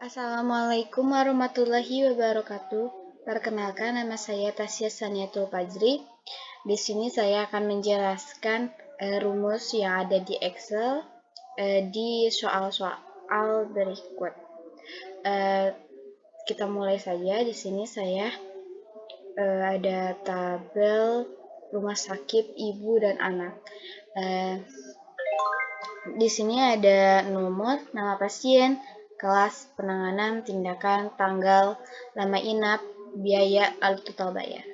Assalamualaikum warahmatullahi wabarakatuh. Perkenalkan, nama saya Tasya Saniatul Fajri. Di sini saya akan menjelaskan rumus yang ada di Excel di soal-soal berikut. Kita mulai saja. Di sini saya ada tabel rumah sakit ibu dan anak. Di sini ada nomor, nama pasien, kelas, penanganan, tindakan, tanggal, lama inap, biaya, lalu total bayar.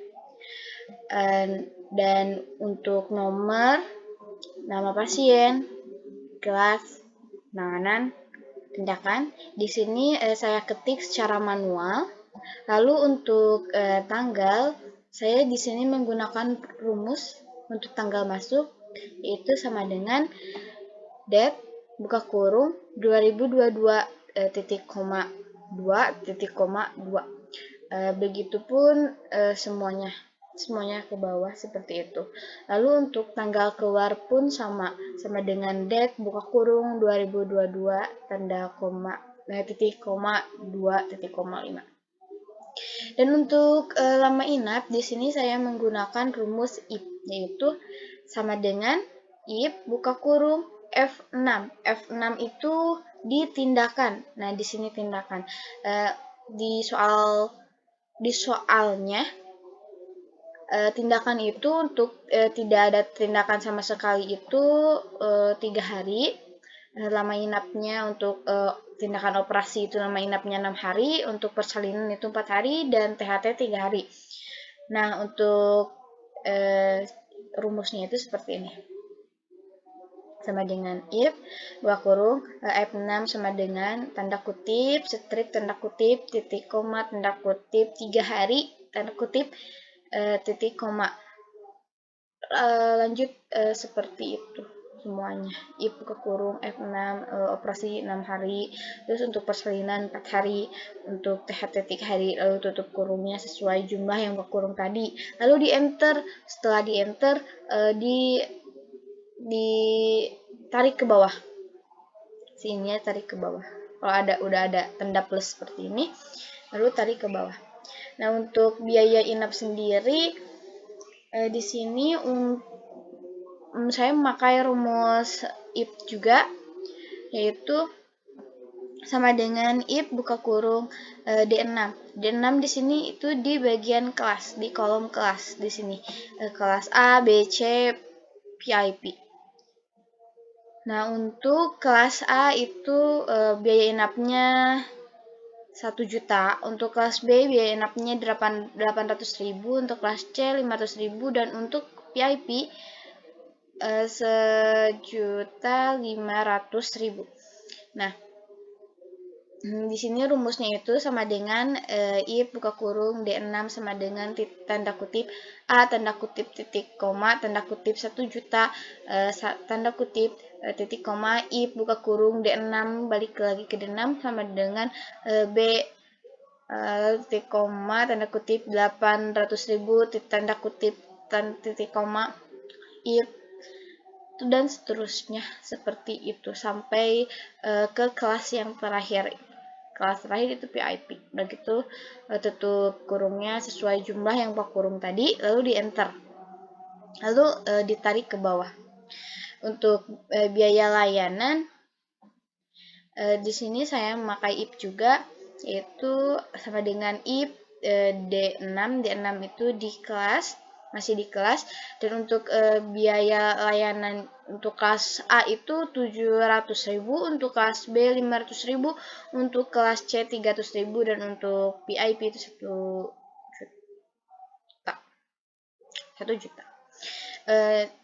Dan untuk nomor, nama pasien, kelas, penanganan, tindakan, di sini saya ketik secara manual. Lalu untuk tanggal, saya di sini menggunakan rumus untuk tanggal masuk, yaitu sama dengan date buka kurung 2022 titik koma 2. Begitupun semuanya ke bawah seperti itu. Lalu untuk tanggal keluar pun sama dengan date buka kurung 2022 tanda koma titik koma 2.5. Dan untuk lama inap di sini saya menggunakan rumus if, yaitu sama dengan if buka kurung F6. F6 itu ditindakan. Nah, di sini tindakan. Di soalnya tindakan itu untuk tidak ada tindakan sama sekali itu 3 hari. Lama inapnya untuk tindakan operasi itu lama inapnya 6 hari, untuk persalinan itu 4 hari, dan THT 3 hari. Nah, untuk rumusnya itu seperti ini. Sama dengan if buka kurung F6 sama dengan tanda kutip strip tanda kutip titik koma tanda kutip 3 hari tanda kutip titik koma. Lanjut seperti itu semuanya. If buka kurung F6 operasi 6 hari, terus untuk persalinan 4 hari, untuk THT 3 hari, lalu tutup kurungnya sesuai jumlah yang buka kurung tadi. Lalu di enter, setelah di enter ditarik ke bawah. Sininya tarik ke bawah. Kalau udah ada tanda plus seperti ini, lalu tarik ke bawah. Nah, untuk biaya inap sendiri di sini saya memakai rumus if juga, yaitu sama dengan if buka kurung D6. D6 di sini itu di bagian kelas, di kolom kelas di sini. Kelas A, B, C, PIP. Nah, untuk kelas A itu biaya inapnya 1 juta, untuk kelas B biaya inapnya 800.000, untuk kelas C 500.000, dan untuk PIP 1.500.000. Nah, di sini rumusnya itu sama dengan if buka kurung D6 sama dengan tanda kutip A tanda kutip titik koma tanda kutip 1 juta tanda kutip titik koma if buka kurung D6 balik lagi ke D6 sama dengan B titik koma tanda kutip 800.000 tanda kutip titik koma if, dan seterusnya seperti itu sampai ke kelas yang terakhir. Kelas terakhir itu PIP. Begitu tutup kurungnya sesuai jumlah yang buka kurung tadi, lalu di enter. Lalu ditarik ke bawah. Untuk biaya layanan di sini saya memakai if juga, yaitu sama dengan if D6 itu di kelas, masih di kelas, dan untuk biaya layanan untuk kelas A itu 700.000, untuk kelas B 500.000, untuk kelas C 300.000, dan untuk PIP itu 1 juta.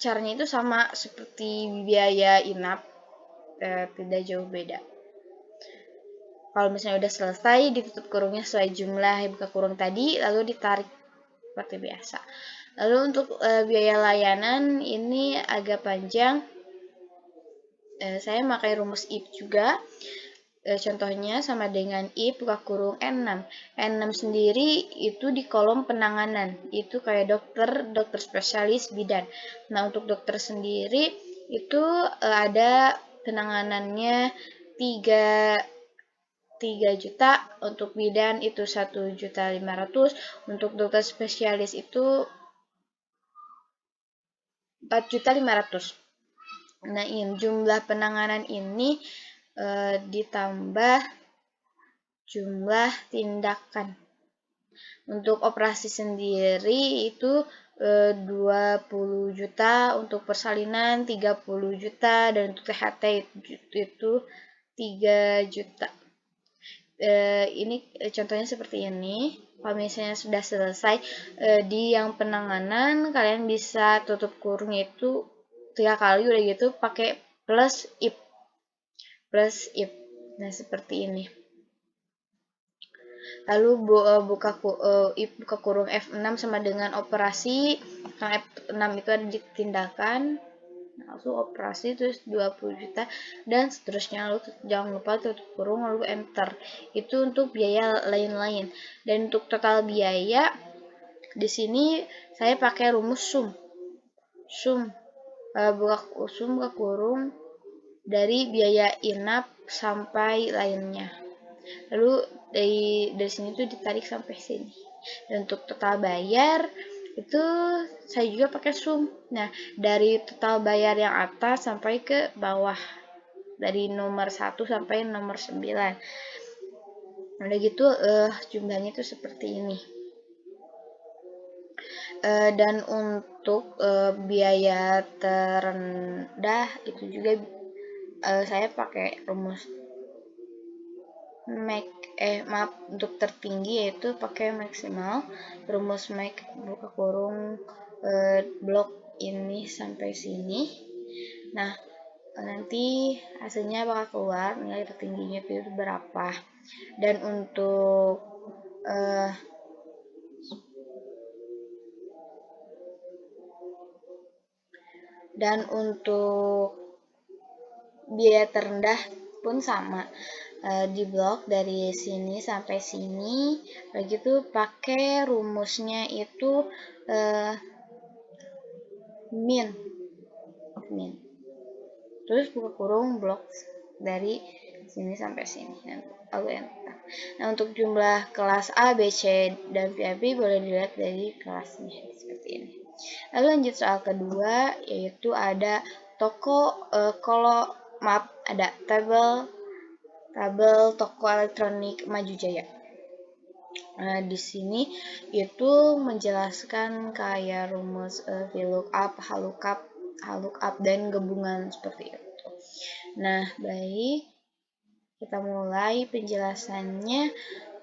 Caranya itu sama seperti biaya inap, tidak jauh beda. Kalau misalnya udah selesai, ditutup kurungnya sesuai jumlah buka kurung tadi, lalu ditarik seperti biasa. Lalu untuk biaya layanan ini agak panjang. Saya pakai rumus if juga. Contohnya sama dengan if buka kurung N6. N6 sendiri itu di kolom penanganan. Itu kayak dokter spesialis bidan. Nah, untuk dokter sendiri itu ada penanganannya 3 juta, untuk bidan itu 1.500.000, untuk dokter spesialis itu 4.500.000. Nah, ini jumlah penanganan ini ditambah jumlah tindakan. Untuk operasi sendiri itu 20 juta, untuk persalinan 30 juta, dan untuk THT itu 3 juta. Ini contohnya seperti ini. Kalau misalnya sudah selesai di yang penanganan, kalian bisa tutup kurungnya itu 3 kali, udah gitu pakai plus if. Nah, seperti ini. Lalu buka kurung F6 sama dengan operasi. F6 itu ada di tindakan, langsung operasi, terus 20 juta, dan seterusnya. Lalu jangan lupa tutup kurung, lalu enter. Itu untuk biaya lain-lain. Dan untuk total biaya, di sini saya pakai rumus sum. Buka kurung dari biaya inap sampai lainnya. Lalu dari sini tuh ditarik sampai sini. Dan untuk total bayar itu saya juga pakai sum. Nah, dari total bayar yang atas sampai ke bawah, dari nomor 1 sampai nomor 9. Udah gitu jumlahnya itu seperti ini. Dan untuk biaya terendah itu juga saya pakai rumus untuk tertinggi yaitu pakai maksimal. Rumus buka kurung blok ini sampai sini. Nah, nanti hasilnya bakal keluar nilai tertingginya itu berapa. Dan untuk biaya terendah pun sama, di blok dari sini sampai sini. Begitu pakai rumusnya itu min. Terus buka kurung blok dari sini sampai sini. Lalu enter. Nah, untuk jumlah kelas A, B, C, dan VIP boleh dilihat dari kelasnya seperti ini. Lalu lanjut soal kedua, yaitu ada ada tabel toko elektronik Maju Jaya. Nah, di sini itu menjelaskan kayak rumus VLOOKUP, HLOOKUP, dan gabungan seperti itu. Nah, baik, kita mulai penjelasannya.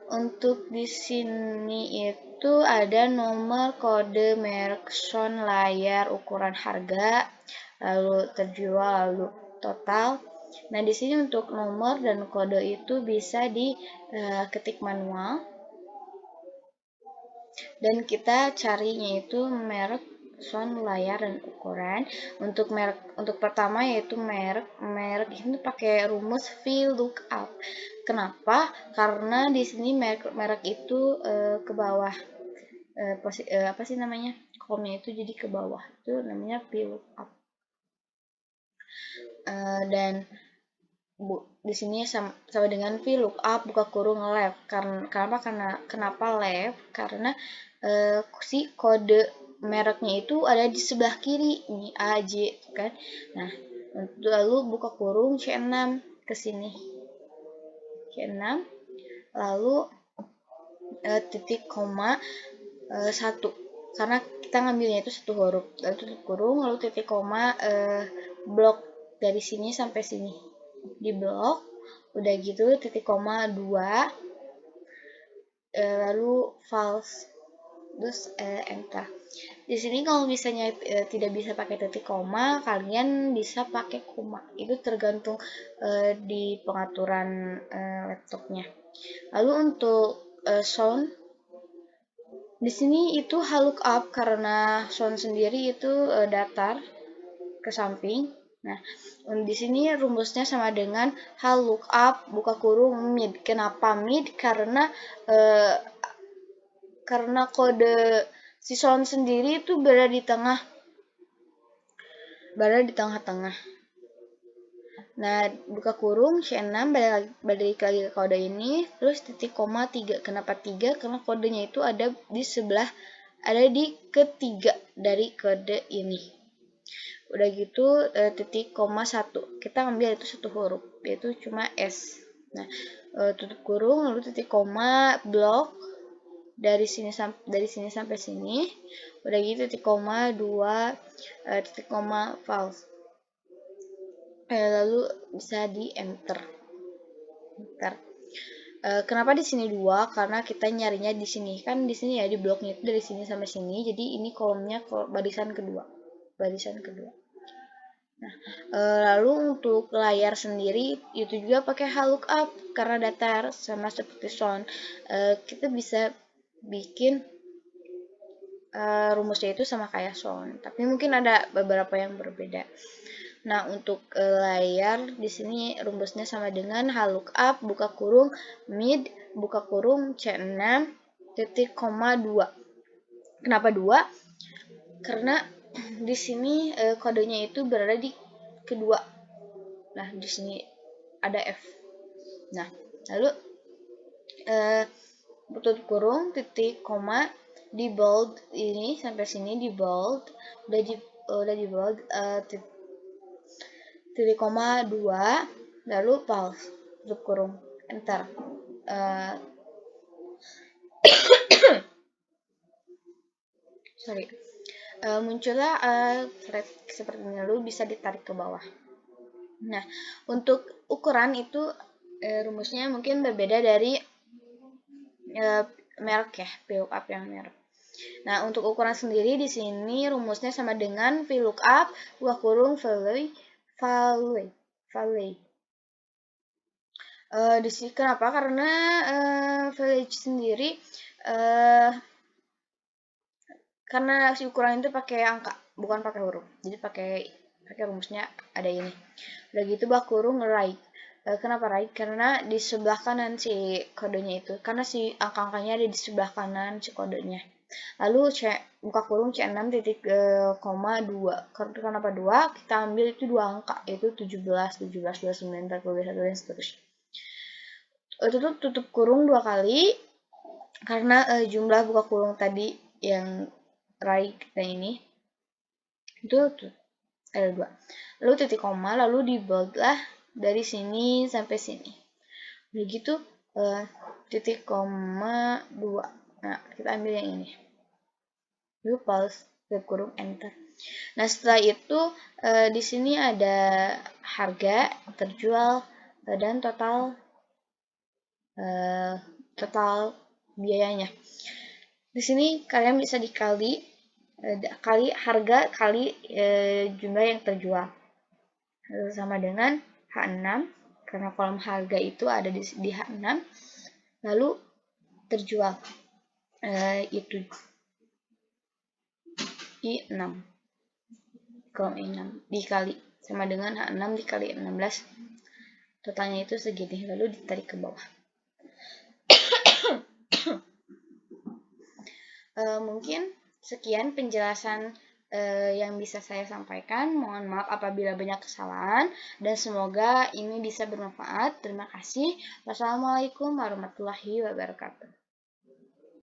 Untuk di sini itu ada nomor, kode, merek, sound, layar, ukuran, harga, lalu terjual, lalu total. Nah, di sini untuk nomor dan kode itu bisa diketik manual. Dan kita carinya itu merek, sound, layar, dan ukuran. Untuk pertama yaitu merek ini pakai rumus VLOOKUP. Kenapa? Karena di sini merek itu ke bawah, kolomnya itu jadi ke bawah, itu namanya VLOOKUP. Dan di sini sama dengan VLOOKUP buka kurung left. Kenapa left? Karena si kode mereknya itu ada di sebelah kiri, ini A, J kan. Nah, lalu buka kurung C6 ke sini. C6, lalu titik koma 1, karena kita ngambilnya itu satu huruf. Lalu tutup kurung, lalu titik koma blok dari sini sampai sini. Di blok, udah gitu titik koma 2, lalu false, terus enter. Di sini kalau misalnya tidak bisa pakai titik koma, kalian bisa pakai koma. Itu tergantung di pengaturan laptopnya. Lalu untuk sound, di sini itu HLOOKUP karena sound sendiri itu datar ke samping. Nah, di sini rumusnya sama dengan HLOOKUP buka kurung mid. Kenapa mid? Karena kode si sound sendiri itu berada di tengah-tengah. Nah, buka kurung C6 balik lagi ke kode ini, terus titik koma 3. Kenapa 3? Karena kodenya itu ada di ketiga dari kode ini. Udah gitu titik koma 1. Kita ambil itu satu huruf, yaitu cuma S. Nah, tutup kurung lalu titik koma blok dari sini sampai sini. Udah gitu titik koma 2 titik koma false. Lalu bisa di enter. Kenapa di sini 2? Karena kita nyarinya di sini. Kan di sini ya, di bloknya itu dari sini sampai sini. Jadi ini kolomnya barisan kedua. Nah, lalu untuk layar sendiri itu juga pakai lookup karena datar sama seperti sound. Kita bisa bikin rumusnya itu sama kayak sound, tapi mungkin ada beberapa yang berbeda. Nah, untuk layar di sini rumusnya sama dengan lookup buka kurung mid buka kurung C6 titik koma 2. Kenapa 2? Karena di sini kodenya itu berada di kedua. Nah, di sini ada F. Nah, lalu tutup kurung titik koma di bold ini sampai sini di bold udah di bold titik koma 2 lalu pause tutup kurung enter. Muncullah thread seperti ini, lalu bisa ditarik ke bawah. Nah, untuk ukuran itu rumusnya mungkin berbeda dari merek ya, VLOOKUP yang merek. Nah, untuk ukuran sendiri di sini rumusnya sama dengan VLOOKUP buka kurung value. Di sini kenapa? Karena value sendiri karena si ukuran itu pakai angka, bukan pakai huruf. Jadi pakai rumusnya ada ini. Udah gitu buka kurung right. Kenapa right? Karena di sebelah kanan si kodenya itu. Karena si angka-angkanya ada di sebelah kanan si kodenya. Lalu buka kurung C6 titik koma 2. Kenapa 2? Kita ambil itu dua angka, yaitu 17, 29, 41, dan seterusnya. Tutup kurung 2 kali. Karena jumlah buka kurung tadi yang right kita ini itu ada 2. Lalu titik koma, lalu di bold lah dari sini sampai sini. Begitu titik koma 2. Nah, kita ambil yang ini. Lalu pause, tutup kurung, enter. Nah, setelah itu di sini ada harga terjual dan total biayanya. Di sini kalian bisa dikali harga kali jumlah yang terjual sama dengan H6 karena kolom harga itu ada di H6, lalu terjual itu I6 kolom I6 dikali sama dengan H6 dikali 16, totalnya itu segini, lalu ditarik ke bawah. Mungkin sekian penjelasan yang bisa saya sampaikan. Mohon maaf apabila banyak kesalahan dan semoga ini bisa bermanfaat. Terima kasih. Wassalamualaikum warahmatullahi wabarakatuh.